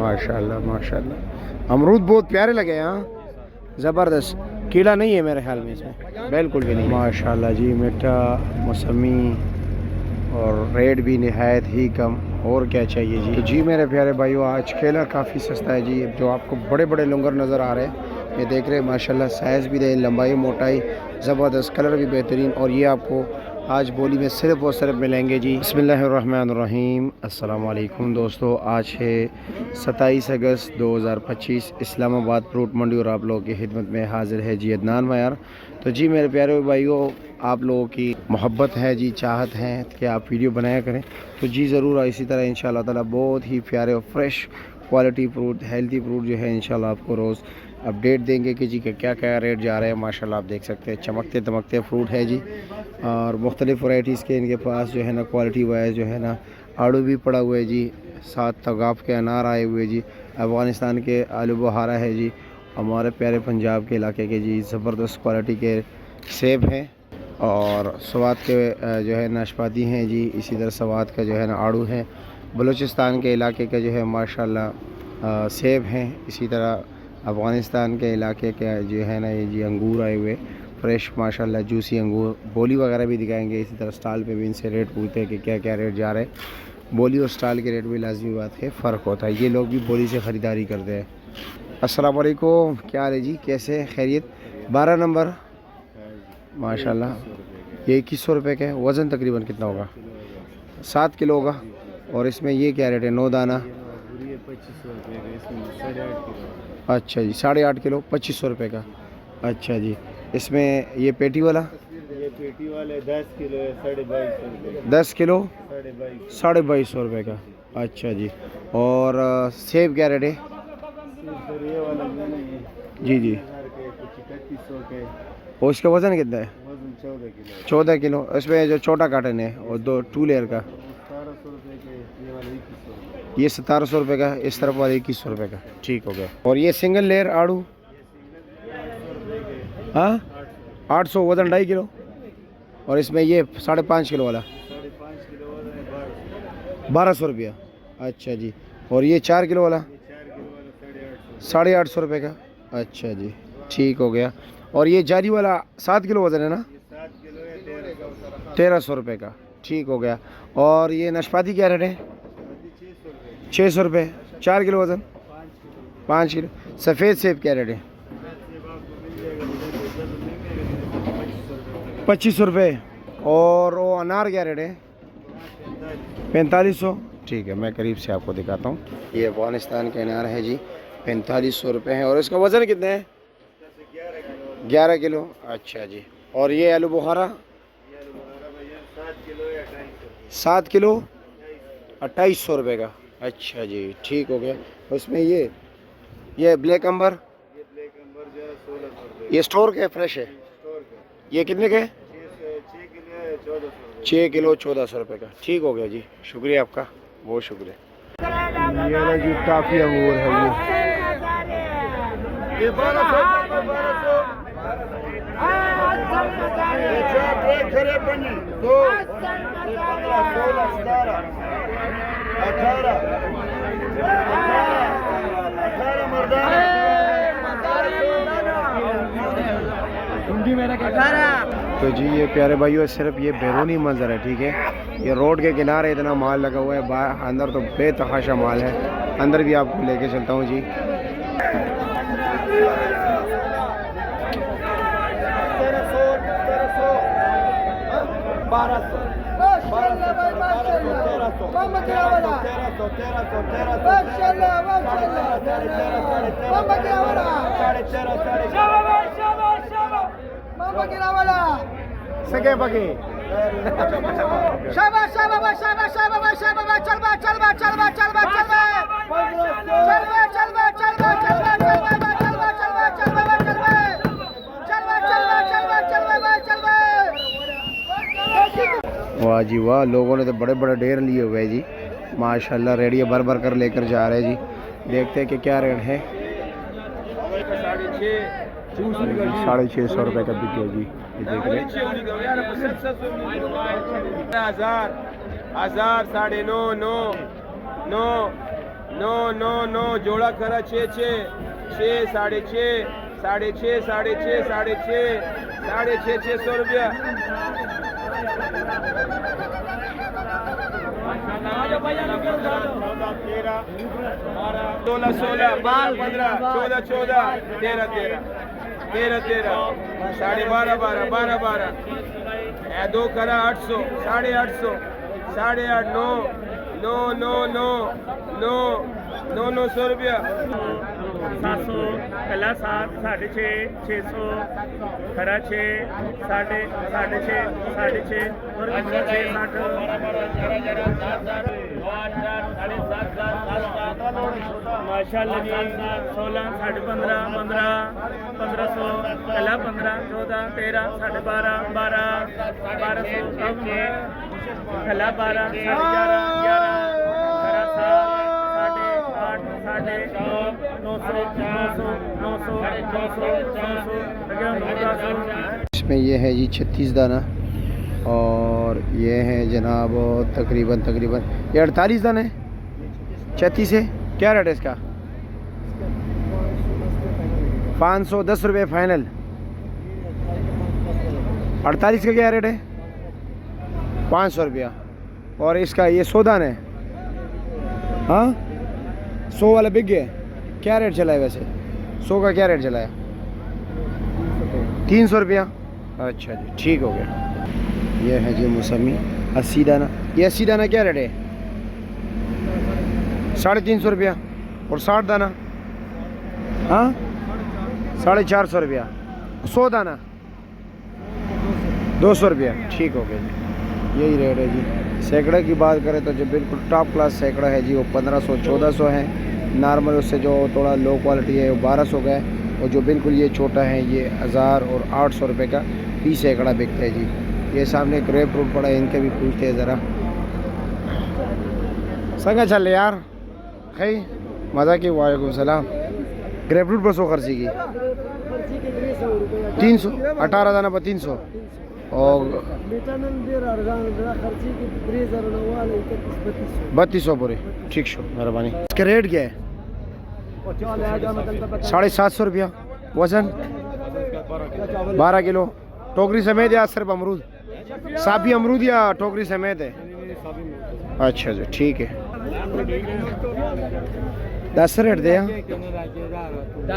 माशाल्लाह माशाल्लाह। अमरूद बहुत प्यारे लगे हैं, हाँ ज़बरदस्त। कीड़ा नहीं है मेरे ख्याल में इसमें, बिल्कुल भी नहीं। माशाल्लाह जी, मीठा मौसमी और रेट भी नहायत ही कम, और क्या चाहिए जी। तो जी मेरे प्यारे भाइयों, आज केला काफ़ी सस्ता है जी। जो आपको बड़े बड़े लंगर नज़र आ रहे हैं, ये देख रहे हैं माशाल्लाह, साइज़ भी दे, लंबाई मोटाई ज़बरदस्त, कलर भी बेहतरीन। और ये आपको आज बोली में सिर्फ और सिर्फ मिलेंगे जी। बिस्मिल्लाहिर्रहमानिर्रहीम। अस्सलाम वालेकुम दोस्तों, आज है 27 अगस्त 2025। इस्लामाबाद फ्रूट मंडी और आप लोगों की खिदमत में हाजिर है जी अदनान मायार। तो जी मेरे प्यारे भाइयों, आप लोगों की मोहब्बत है जी, चाहत है कि आप वीडियो बनाया करें, तो जी ज़रूर इसी तरह इंशाल्लाह ताला बहुत ही प्यारे और fresh quality fruit, healthy fruit जो है इंशाल्लाह आपको रोज़ अपडेट देंगे कि जी के क्या क्या रेट जा रहे हैं। माशाल्लाह आप देख सकते हैं चमकते दमकते फ्रूट है जी, और मुख्तलिफ़ वैराइटीज़ के इनके पास जो है ना क्वालिटी वाइज जो है ना आड़ू भी पड़ा हुआ है जी, साथ तगाफ़ के अनार आए हुए जी, अफ़गानिस्तान के आलू बुखारा है जी, हमारे प्यारे पंजाब के इलाके के जी ज़बरदस्त क्वालिटी के सेब हैं, और स्वात के जो है नाशपाती हैं जी, इसी तरह स्वात का जो है ना आड़ू है, बलूचिस्तान के इलाके के जो है माशाल्लाह सेब हैं, इसी तरह अफ़गानिस्तान के इलाके के जो है ना ये जी अंगूर आए हुए फ्रेश माशाल्लाह जूसी अंगूर। बोली वगैरह भी दिखाएंगे, इसी तरह स्टॉल पे भी इनसे रेट पूछते हैं कि क्या क्या रेट जा रहे हैं। बोली और स्टॉल के रेट भी लाजमी बात है, फ़र्क होता है, ये लोग भी बोली से ख़रीदारी करते हैं। अस्सलाम वालेकुम, क्या हाल है जी, कैसे खैरियत? 12 नंबर माशाल्लाह, ये 2100 रुपये के। वज़न तकरीबन कितना होगा? 7 किलो होगा। और इसमें ये क्या रेट है? 9 दाना। अच्छा जी, 8.5 किलो 2500 रुपये का। अच्छा जी, इसमें ये पेटी वाला? ये पेटी वाले 10 किलो है 2250 10 किलो 2250 2250 रुपये का। अच्छा जी, और सेब क्या रेट है? ये वाला जी जी, 3100 के। और इसका वज़न कितना है? वजन 14 किलो। 14 किलो। इसमें जो छोटा कार्टन है और 2 लेयर का? 1700 रुपये के। ये वाला 2100। ये 1700 रुपये का, इस तरफ वाला 2100 रुपये का। ठीक हो गया। और ये सिंगल लेयर आड़ू? हाँ 800, वज़न 2.5 किलो। और इसमें ये 5.5 किलो वाला? 5.5 किलो वाला है 1200 रुपया। अच्छा जी, और ये 4 किलो वाला? 4 किलो वाला 850। 850 रुपये का। अच्छा जी, ठीक हो गया। और ये जारी वाला 7 किलो वज़न है ना? 7 किलो है 1300। 1300 रुपये का। ठीक हो गया। और ये नाशपाती क्या रेट है? 600 रुपये। 4 किलो वज़न? 5 किलो। सफ़ेद सेब क्या रेट है? 2500 रुपये। और वो अनार क्या रेट है? 4500। ठीक है, मैं करीब से आपको दिखाता हूँ। ये अफ़गानिस्तान के अनार है जी, 4500 रुपये है। और इसका वज़न कितना है? 11 किलो। अच्छा जी, और ये आलू बुखारा? 7 किलो 2800 रुपये का। अच्छा जी, ठीक हो गया। उसमें ये ब्लैक अंबर? ये ब्लैक अंबर जो है 1600 रुपये। ये स्टोर के फ्रेश है? स्टोर का। ये कितने के? 6 किलो है 1400। 6 किलो 1400 रुपये का। ठीक हो गया जी, शुक्रिया आपका, बहुत शुक्रिया। ये ना जी काफ़ी अंगूर है ये 1200 2 15 16 17 18 मर्दाना। तो जी ये प्यारे भाइयों, सिर्फ ये बैरूनी मंजर है, ठीक है। ये रोड के किनारे इतना माल लगा हुआ है, बाहर अंदर तो बेतहाशा माल है। अंदर भी आपको लेके चलता हूँ जी। सके पके शाबाश शाबाश शाबाश शाबाश शाबाश चल बा चल बा चल बा चल बा चल बा चल बा चल बा चल बा चल बा चल बा चल बा चल बा चल बा चल बा चल बा चल बा चल बा चल बा चल बा। वाह जी वाह, लोगों ने तो बड़े बड़े ढेर लिए हुए हैं जी माशाल्लाह, रेडियो भर भर कर लेकर जा रहे हैं जी। देखते हैं कि क्या रेट है। 650 रुपये का बिक गया जी, ये देख रहे हैं। 1000 1000 9.5 9 9 9 9 9 जोड़ा खरा 6 6 6 6.5 6.5 6.5 6.5 600 रुपया। 16 16 15 15 14 14 13 13 13 13 12.5 12 12 12 दो करा 800 850 8.5 9 9 9 9 9 9 900 रुपया। 700 पहला 7 6.5 600 खरा 6 6.5 6.5 और 6 माशाल्लाह जी 16 15 15 1500 पहला 15 14 13 12.5 12 1200 पहला 12 11 इसमें ये है जी 36 दाना और ये है जनाब तकरीबन ये 48 दाना है 36 है। क्या रेट है इसका? 510 रुपये फाइनल। 48 का क्या रेट है? 500 रुपया। और इसका ये 100 दाना है। हाँ 100 वाला बिक गया। क्या रेट चला है वैसे? 100 का क्या रेट चला है? 300 रुपया। अच्छा जी ठीक हो गया। ये है जी मौसमी 80 दाना। ये 80 दाना क्या रेट है? 350 रुपया। और 60 दाना? हाँ 450 रुपया। 100 दाना 200 रुपया। ठीक हो गया जी यही रेट है जी। सैकड़ा की बात करें तो जो बिल्कुल टॉप क्लास सैकड़ा है जी वो 1500 1400 है। नॉर्मल उससे जो थोड़ा लो क्वालिटी है वो 1200 का है। और जो बिल्कुल ये छोटा है ये 1000 और 800 रुपये का फी सैकड़ा बिकता है जी। ये सामने ग्रेप फ्रूट पड़ा है इनके भी पूछते हैं ज़रा। संगा चल यार है मज़ा की। वालेकुम सलाम। ग्रेप फ्रूट पर 100 खर्ची की 300 18 दाना पर 300 और 3200 पूरे। ठीक शो मेहरबानी। इसका रेट क्या है? 750 रुपया। वजन 12 किलो। टोकरी समेत या सिर्फ अमरूद? साफी अमरूद या टोकरी समेत है? अच्छा जी ठीक है। 10 रेट दे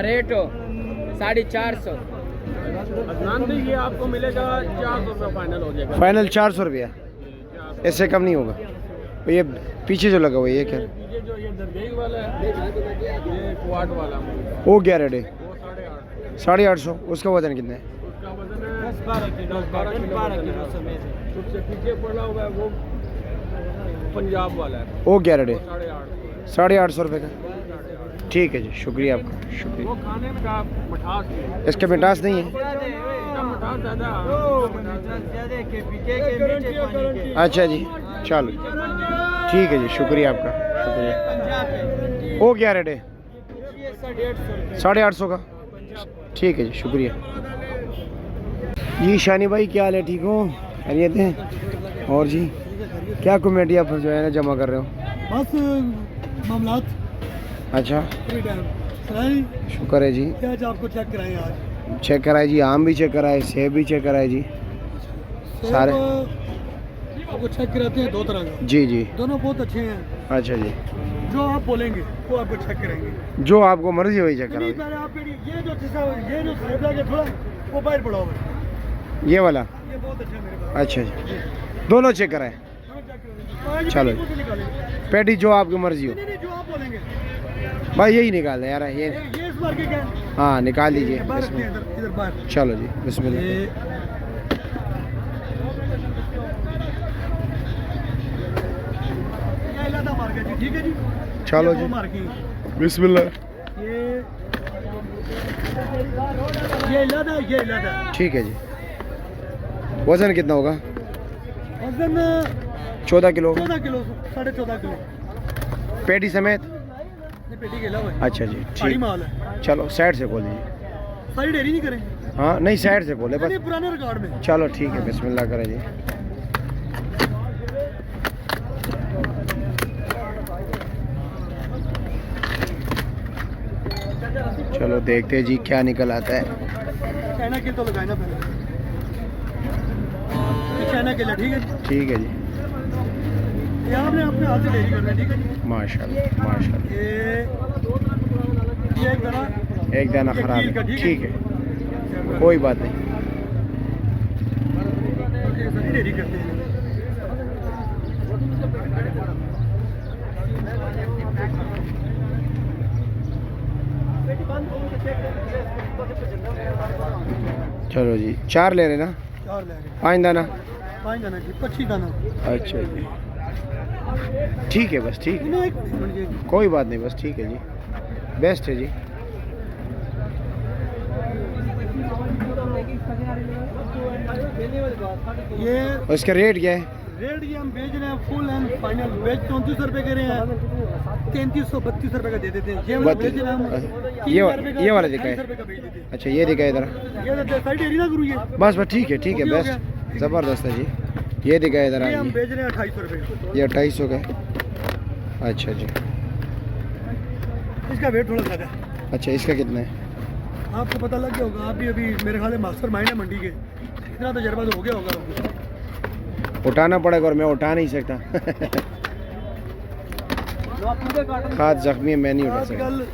रेट 450। ये आपको मिलेगा 400 रुपये फाइनल हो जाएगा। फाइनल 400 रुपया। इससे कम नहीं होगा। ये पीछे जो लगा हुआ है ये क्या? ये जो ये दरगाह वाला है ये क्वाड वाला वो क्या रेट है? वो 850। 850। उसका वजन कितना है? उसका वजन है 12 किलो समेत है। उससे पीछे पड़ा हुआ है वो पंजाब वाला है। वो क्या रेट है? 850। 850 रुपये का। ठीक है जी शुक्रिया आपका शुक्रिया। वो खाने का मिठास है। इसका मिठास नहीं है? इसका मिठास ज़्यादा। अच्छा जी चलो ठीक है जी शुक्रिया आपका शुक्रिया। वो क्या रेट है? 850 का। ठीक है जी शुक्रिया जी। शानी भाई क्या हाल है? ठीक हो? खैरियत है? और जी क्या कमेटी आप जो है ना जमा कर रहे हो? बस मामलात। अच्छा शुक्र है जी। क्या आपको चेक कराएं आज? चेक कराए जी। आम भी चेक कराए, सेब भी चेक कराए जी। सारे आपको चेक कराते हैं 2 तरह का। जी जी दोनों बहुत अच्छे हैं। अच्छा जी जो आप बोलेंगे वो आपको चेक करेंगे। जो आपको मर्जी वही चेक नहीं कराओगे। पहले आप ये जो सेब लगे थोड़ा वो बाहर पड़ा हुआ है। ये वाला ये बहुत अच्छा है मेरे पास। अच्छा जी दोनों चेक कराए। चलो पेटी जो आपकी मर्जी हो। नहीं जो आप बोलेंगे भाई यही निकाल दे यार ये। ये इस बार के क्या है? हाँ निकाल दीजिए बाहर रखते बिस्मिल्लाह। हैं, इधर बाहर। चलो जी बिस्मिल्लाह। ये इलादा मार गया जी। ठीक है जी चलो ये जी वो मार की बिस्मिल्लाह। ये इलादा। ठीक है जी। वजन कितना होगा? वजन 14 किलो। 14 किलो 14.5 किलो पेटी समेत? ये पेटी के अलावा है। अच्छा जी सारी ठीक। माल है। चलो साइड से खोल दीजिए। सारी डेयरी नहीं करें। हाँ नहीं साइड से खोले नहीं बस। पुराने रिकॉर्ड में। चलो ठीक है बिस्मिल्लाह करें जी। चलो देखते हैं जी क्या निकल आता है। चाइना के तो लगाए ना पहले, ये चाइना के लिए, ठीक है जी। ठीक है जी, ये आपने अपने हाथ से डेयरी करना है, ठीक है जी। माशाल्लाह माशाल्लाह। ये एक दाना ये खराब कील का, है, ठीक है। ठीक है कोई बात नहीं। ये सभी डेयरी करते हैं। चलो जी 4 ले रहे ना, 4 ले गए, 5 दाना। 5 दाना जी, 25 दाना। अच्छा जी ठीक है, बस ठीक है, इन्हें एक मिनट जी। कोई बात नहीं, बस ठीक है जी, बेस्ट है जी। ये और इसका रेट क्या है? रेट ये हम बेच रहे हैं फुल एंड फाइनल, बेच 3400 रुपये के रहे हैं, 3332 रुपये का दे देते हैं। ये वाला बेच रहे हैं हम 3000 रुपये का, ये वाला दिखाए। 28 रुपये का बेच देते हैं। अच्छा ये दिखाए इधर, ये तो साइड एरिया ना करूँ, ये बस बस ठीक है ठीक है, ओके, हो बेस्ट ज़बरदस्त है जी। ये दिखाए इधर, ये हम आइए, बेच रहे हैं 2800 रुपये का। ये 2800 का है। अच्छा जी, इसका वेट थोड़ा ज़्यादा है, अच्छा इसका कितना है? आपको पता लग गया होगा, आप भी अभी मेरे ख्याल में मास्टर माइंड है मंडी के, इतना तजर्बा तो हो गया होगा। उठाना पड़ेगा और मैं उठा नहीं सकता। खाद जख्मी है, मैं नहीं उठा सकता। आजकल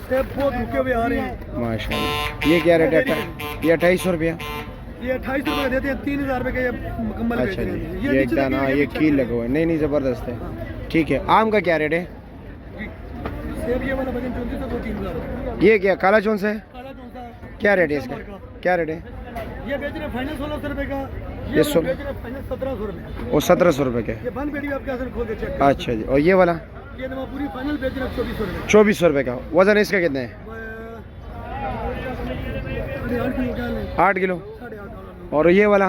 सेब बहुत रुके हुए आ रहे हैं। माशाल्लाह। ये क्या रेट है? ये 2800 रुपया। ये 2800 रुपये का देते हैं, 3000 रुपये का ये मुकम्मल बेच अच्छा रहे जी, हैं। ये एक नीचे दाना, लगे, ये पीछे कील लगे। लगा हुआ है। नहीं नहीं ज़बरदस्त है, ठीक है। आम का क्या रेट है? जी। सेब ये वाला वजन 3400 को 3000। ये क्या काला चौन सा है? काला कौन सा है? क्या रेट है इसका? क्या रेट है? ये बेच रहे हैं फाइनल 1600 रुपये का, ये ये सो- वाला बेच रहे हैं फाइनल 1700 रुपये। वो 1700 रुपये का है। ये बंद पेटी आपके हाथ खोल के चेक करें। अच्छा जी, और ये वाला ये दवा पूरी फाइनल बेच रहे हैं 2400 रुपये। 2400 रुपये का। वज़न इसका कितना है? 8 किलो क्या लें? 8 किलो। 8.5 और ये वाला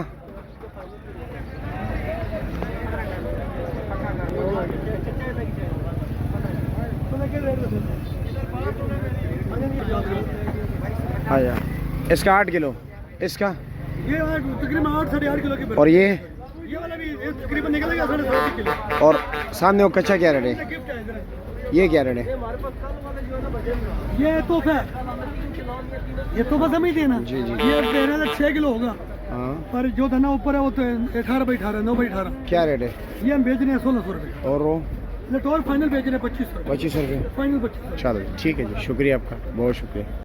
आया, इसका 8 किलो, इसका ये तकरीबन 8 साढ़े 8 किलो की और ये ये वाला भी ये तकरीबन निकलेगा 7.5 किलो। और सामने वो कच्चा क्या रेट है? गिफ्ट है इधर। ये क्या रेट है? ये तोहफा है, ये तोहफा समझ देना। जी, जी। ये दे रहे थे 6 किलो होगा, हाँ पर जो धना ऊपर है वो तो 18/18 9/18। क्या रेट है? ये हम बेच रहे हैं 1600 रुपये। और वो लेटोर फाइनल बेच रहे हैं 2500 रुपये। 2500 रुपये। फाइनल 2500। चलो ठीक है जी, शुक्रिया आपका, बहुत शुक्रिया।